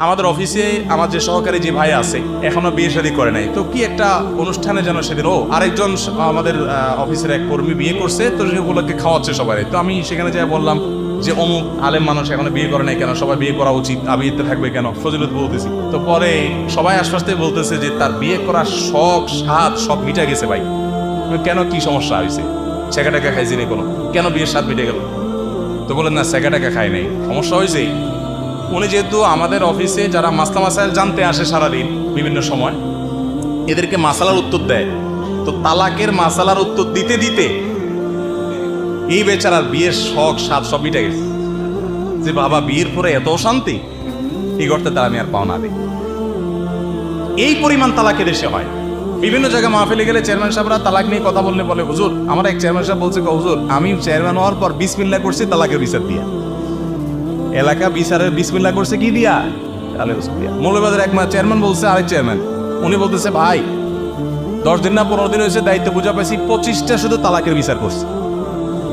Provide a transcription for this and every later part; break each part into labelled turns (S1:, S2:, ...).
S1: আমাদের অফিসে আমার যে সহকারী যে ভাই আছে এখনো বিয়ে শাদী করে নাই, তো কি একটা অনুষ্ঠানে যেন সেদিন আরেকজন আমাদের অফিসের এক কর্মী বিয়ে করছে, তো সেগুলোকে খাওয়াচ্ছে সবাই। তো আমি সেখানে যাই বললাম যে অমুক আলেম মানুষ এখনো বিয়ে করে নাই কেন, সবাই বিয়ে করা উচিত, বিয়েতে থাকবে কেন, ফজিলত বলতেছি। তো পরে সবাই আশপাশে বলতেছে যে তার বিয়ে করার শখ স্বাদ সব মিটা গেছে ভাই। কেন, কি সমস্যা হয়েছে? ছেঁকা টাকা খাইছি না কোনো, কেন বিয়ের স্বাদ মিটে গেল? তো বলেন না ছেঁকা টাকা খাই নাই, সমস্যা হয়েছে। উনি যেহেতু আমাদের অফিসে যারা মাসলা মাসাইল জানতে আসে সারাদিন বিভিন্ন সময়, এদেরকে মাসালার উত্তর দেয়, তো তালাকের মাসালার উত্তর দিতে দিতে এই বেচারার বিয়ের শখ স্বাদ সব মিটে গেছে। যে বাবা বিয়ের পরে এত শান্তি, এই করতে তারা আমি আর পাওনা দিই। এই পরিমাণ তালাকে দেশে হয়। বিভিন্ন জায়গায় মাহফিলে গেলে চেয়ারম্যান সাহেবরা তালাক নিয়ে কথা বললে বলে, হুজুর আমার এক চেয়ারম্যান সাহেব বলছে, হুজুর আমি চেয়ারম্যান হওয়ার পর বিসমিল্লাহ করছি তালাকের বিচার দিয়া। এলাকা বিচারের বিসমিল্লাহ করছে কি দিয়া? মৌলবাদের এক চেয়ারম্যান বলছে আরেক চেয়ারম্যান, উনি বলতেছে ভাই 10 দিন না 15 দিন হয়েছে দায়িত্ব বুঝা পাইছি, 25টা শুধু তালাকের বিচার করছে,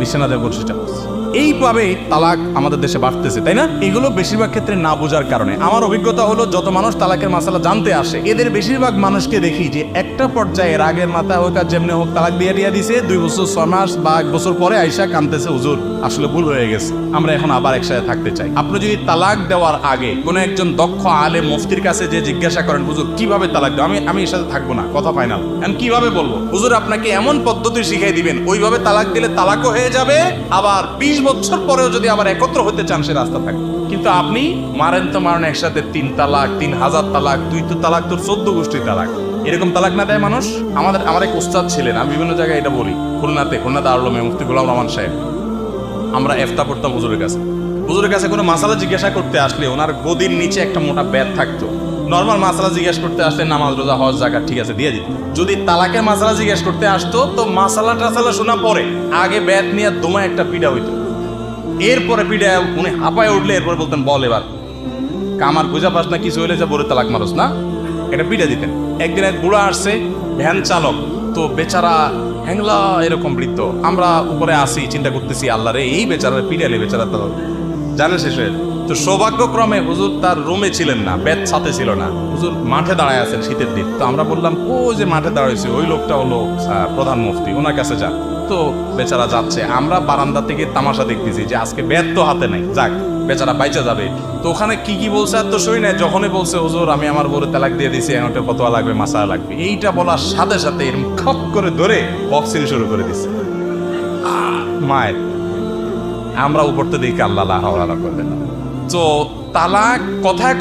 S1: বিশ্বনাথের 25টা করছে। এইভাবে তালাক আমাদের দেশে বাড়তেছে, তাই না? এগুলো বেশিরভাগ ক্ষেত্রে না বোঝার কারণে। আমার অভিজ্ঞতা হলো যত মানুষ তালাকের মাসালা জানতে আসে, এদের বেশিরভাগ মানুষকে দেখি যে একটা পর্যায়ে রাগের মাথা হোক আর যেমনি হোক তালাক দিয়ে দিছে, 2 বছর 6 মাস বা 1 বছর পরে আইসা কাঁদতেছে, হুজুর আসলে ভুল হয়ে গেছে, আমরা এখন আবার একসাথে থাকতে চাই। আপনি যদি তালাক দেওয়ার আগে কোনো একজন দক্ষ আলেম মুফতির কাছে যে জিজ্ঞাসা করেন, হুজুর কিভাবে তালাক দেব, আমি এর সাথে থাকবো না, কথা ফাইনাল, আমি কিভাবে বলবো? হুজুর আপনাকে এমন পদ্ধতি শিখাই দিবেন, ওইভাবে তালাক দিলে তালাকও হয়ে যাবে, আবার 20 বছর পরেও যদি আবার একত্র হতে চান সে রাস্তা থাকে। কিন্তু আপনি মারেন তো মারেন একসাথে 3 তালাক, 3000 তালাক, 2 তালাক, তোর 14 গোষ্ঠীর তালাক, এরকম তালাক না দেয় মানুষ। আমার এক উস্তাদ ছিলেন, আমি বিভিন্ন জায়গায় এটা বলি, খুলনা দারুল উলুম মুফতি গোলাম রহমান সাহেব। আমরা ইফতা পড়তাম হুজুরের কাছে কোনো মাসালা জিজ্ঞাসা করতে আসলে ওনার গদির নিচে একটা মোটা ব্যাত থাকতো। নর্মাল মাসালা জিজ্ঞাসা করতে আসলে নামাজ রোজা হজ যাকাত ঠিক আছে দিয়ে দিত। যদি তালাকের মাসালা জিজ্ঞাসা করতে আসতো তো মাসালা টাসালা শোনা পরে আগে ব্যাত নিয়ে দোমা একটা পিড়া হইতো, এরপরে পিড়া উনি হাঁপায় উঠলে এরপরে বলতেন বল এবার কামার বুঝা পাস না কিছু হইলে যা বলে তালাক মারস না, এটা পিড়া দিতেন। একদিন এক বুড়া আসছে ভ্যান চালক, তো বেচারা হ্যাংলা এরকম বৃদ্ধ, আমরা উপরে আসি চিন্তা করতেছি আল্লাহ রে এই বেচারা পিড়ালে বেচারা তো জানে শেষ হয়ে। তো সৌভাগ্যক্রমে হুজুর তার রুমে ছিলেন না, বেদ সাথে ছিল না, হুজুর মাঠে দাঁড়ায় আছেন শীতের দিন। তো আমরা বললাম ও যে মাঠে দাঁড়াইছে ওই লোকটা হলো প্রধান মুফতি, ওনার কাছে যান। তো বেচারা যাচ্ছে, আমরা বারান্দা থেকে তামাশা দেখতেছি যে আজকে বেদ তো হাতে নাই, যাক বেচারা বাইচা যাবে। তো ওখানে কি বলছে আর তো শুই নাই, যখনই বলছে হুজুর আমি আমার বউরে তালাক দিয়ে দিছি, এখন একটা ফতোয়া লাগবে, মাসালা লাগবে, এইটা বলার সাথে সাথে এরকম খপ করে ধরে বক্সিং শুরু করে দিচ্ছে মায়ের। আমরা উপরতে দেখি আল্লাহ করবেন। তো তালাক কথায়